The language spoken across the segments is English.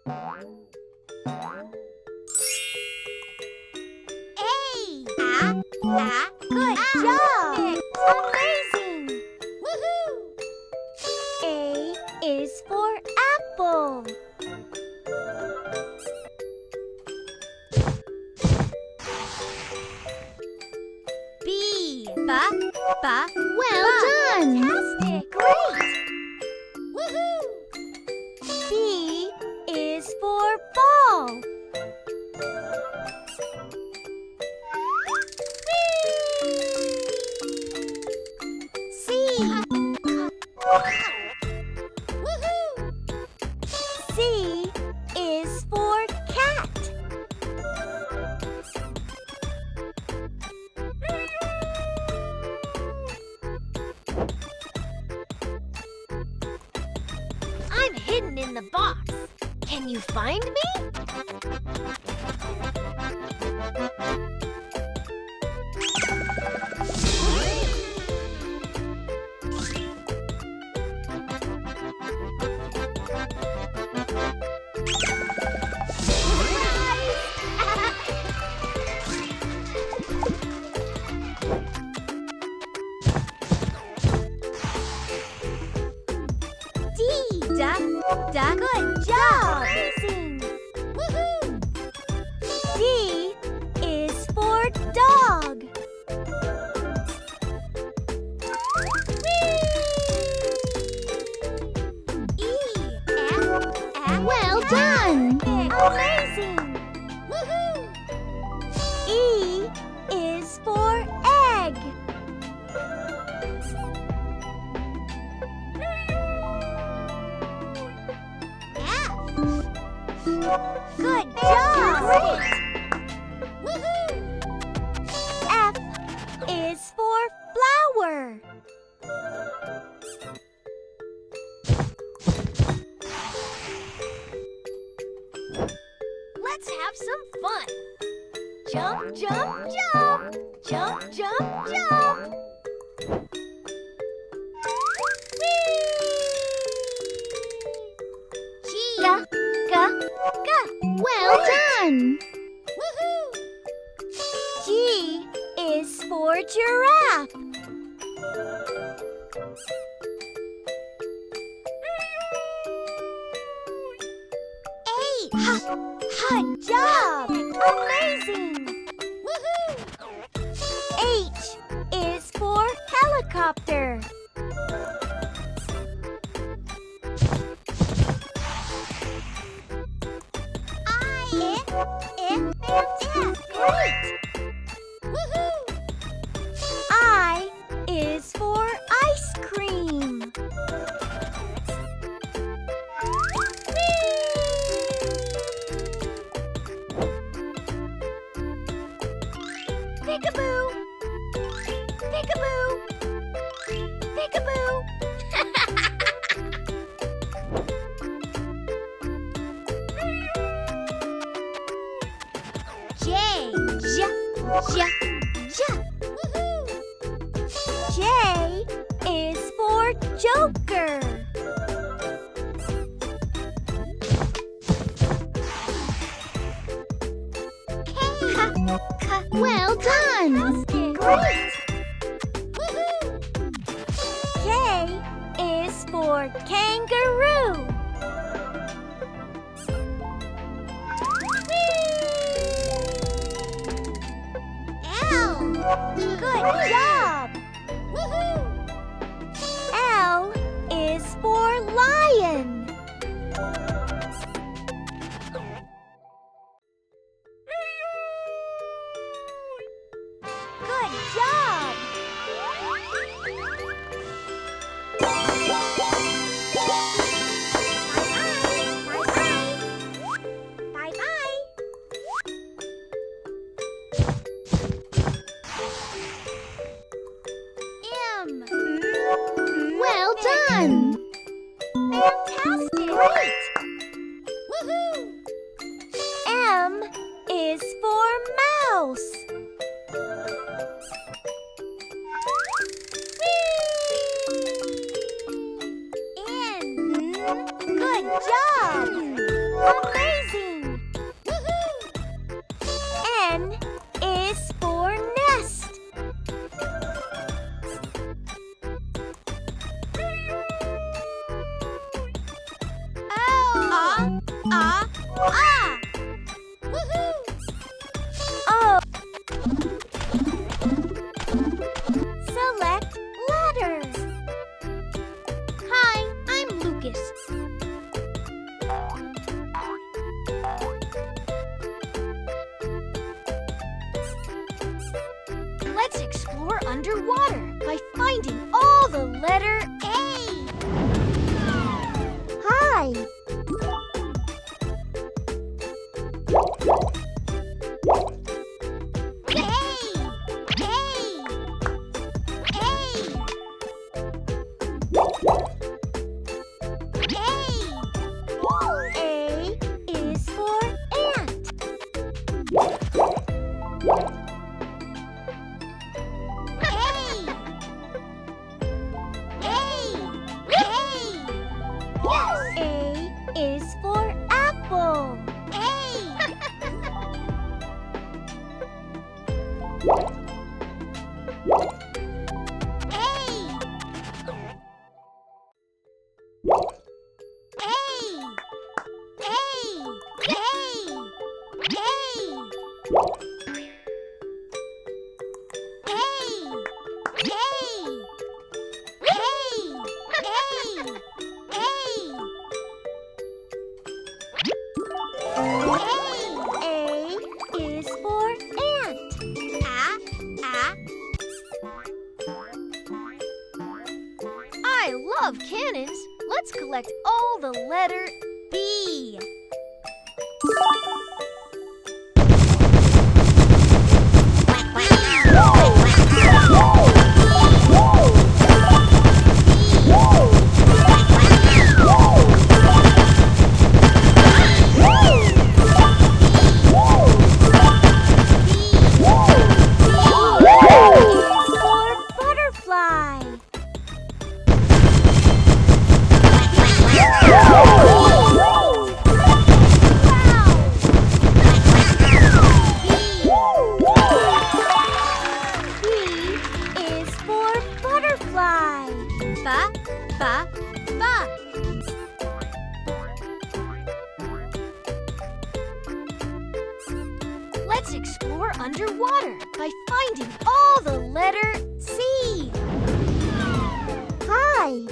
Good job! Amazing! Woohoo! A is for apple. B. Well done! Fantastic! Great! Woohoo! B is for ball. C. Woohoo! C is for cat. I'm hidden in the box. Can you find me? Good job! Amazing! Woohoo! D is for dog. Well done! Amazing! Woohoo! E is for egg. Good job! Great! Woohoo! F is for flower. Let's have some fun. Jump, jump, jump. Jump, jump, jump. Well done! Woohoo! G is for giraffe. Good job! Amazing! Woohoo! H is for helicopter. Great! Woohoo! I is for ice cream. Peekaboo! Peekaboo! Peekaboo! J. Woohoo! J is for Joker. K. Well done! Great! Woohoo! K is for kangaroo. Good job! Woohoo! L is for lion. Good job! Bye-bye! Bye-bye! Ah! Woohoo! Oh! Select letter. Hi, I'm Lucas. Let's explore underwater by finding all the letter A. Hi. I love cannons. Let's collect all the letter B. Let's explore underwater by finding all the letter C. Hi.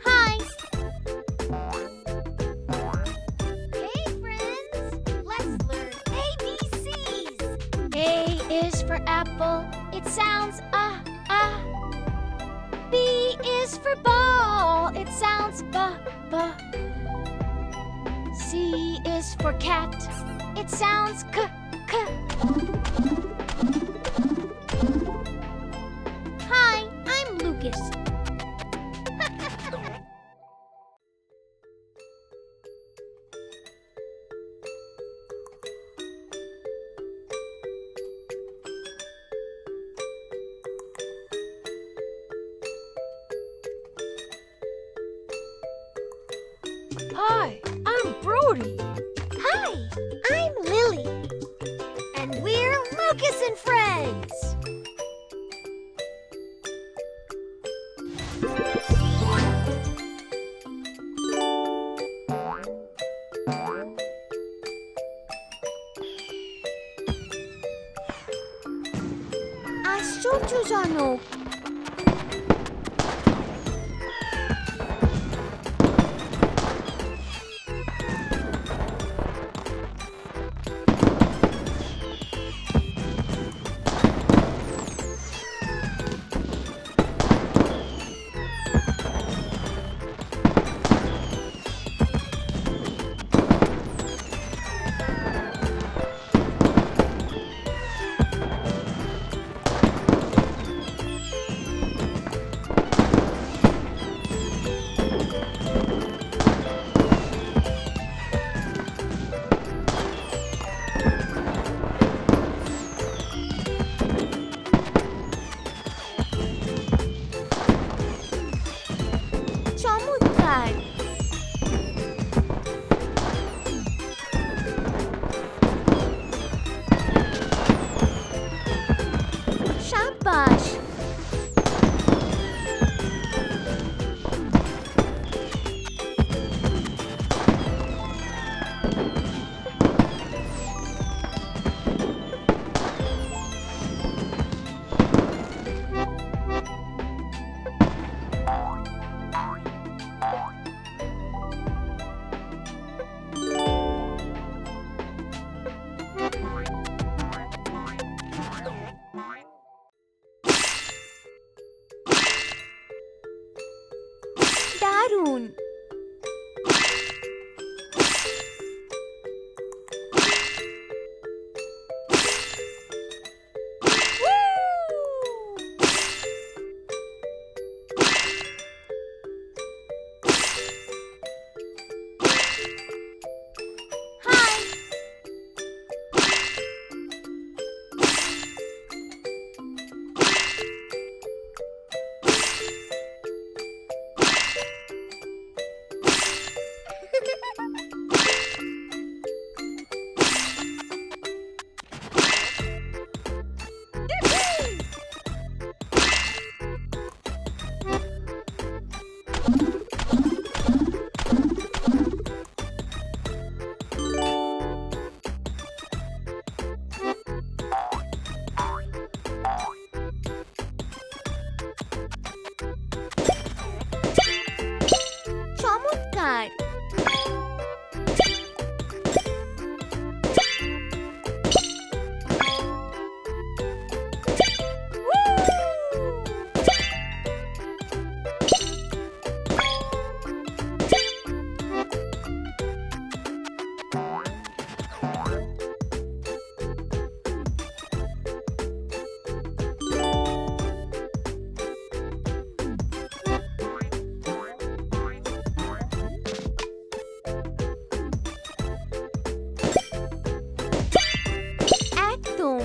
Hi. Hey, friends. Let's learn ABCs. A is for apple. It sounds B is for ball. It sounds ba. C is for cat. It sounds k. Hi, I'm Lucas. Hi, I'm Brody. Hi, I'm Lily. And we're Lucas and Friends. 아, 소주잖아. Raccoon. চমৎকার! একদম!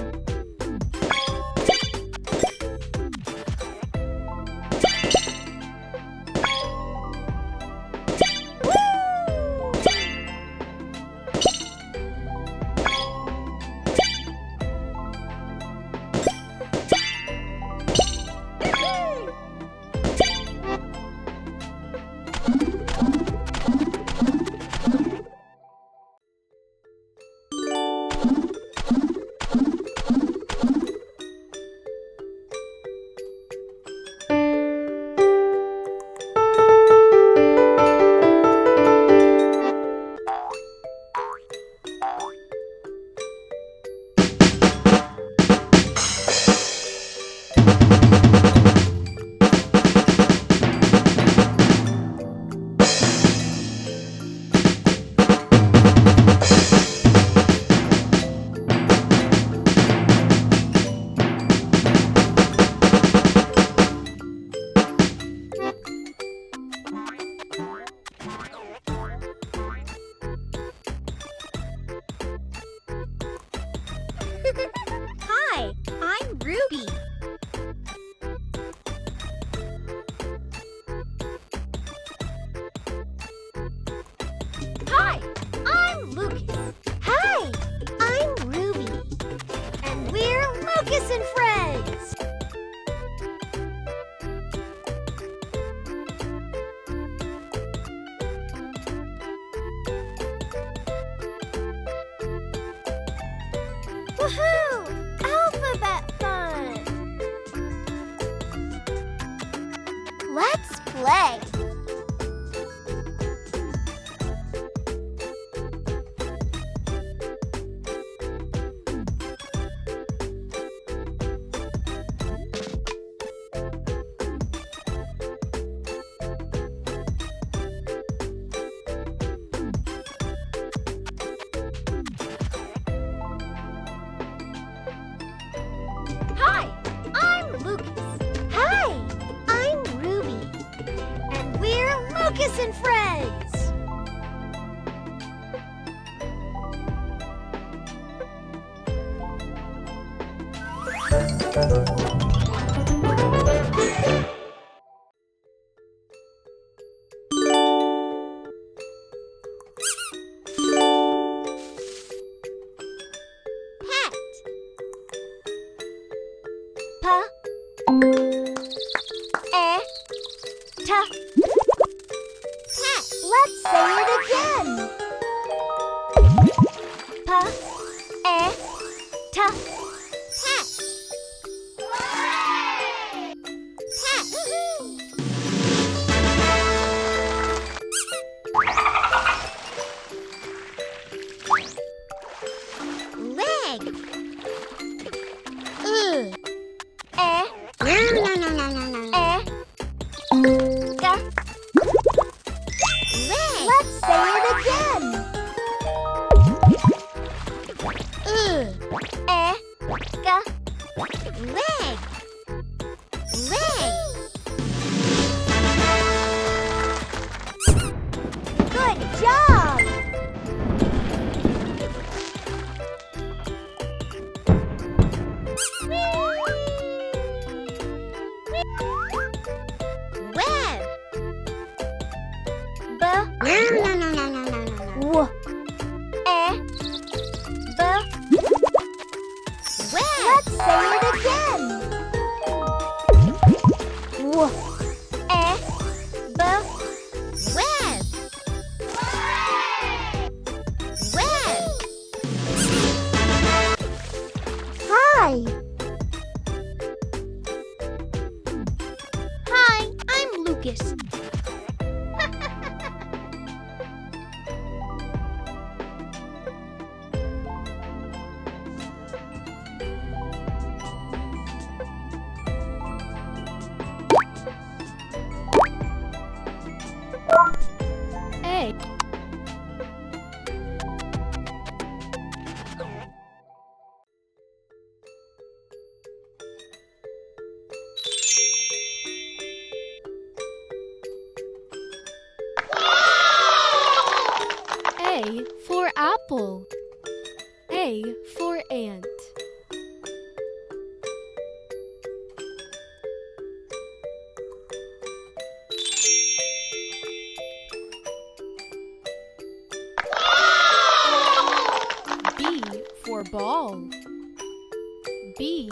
Hi, I'm Ruby. Hi, I'm Lucas. Hi, I'm Ruby. And we're Lucas and Friends. Woohoo! Alphabet fun! Let's play! Hi, I'm Lucas. Hi, I'm Ruby. And we're Lucas and Friends. Pet. Pa. Ta. Pet. Let's say it again. Pa. Ta. Pet. Leg. Da. Lucas. A. A for apple. A for ant. B for ball. B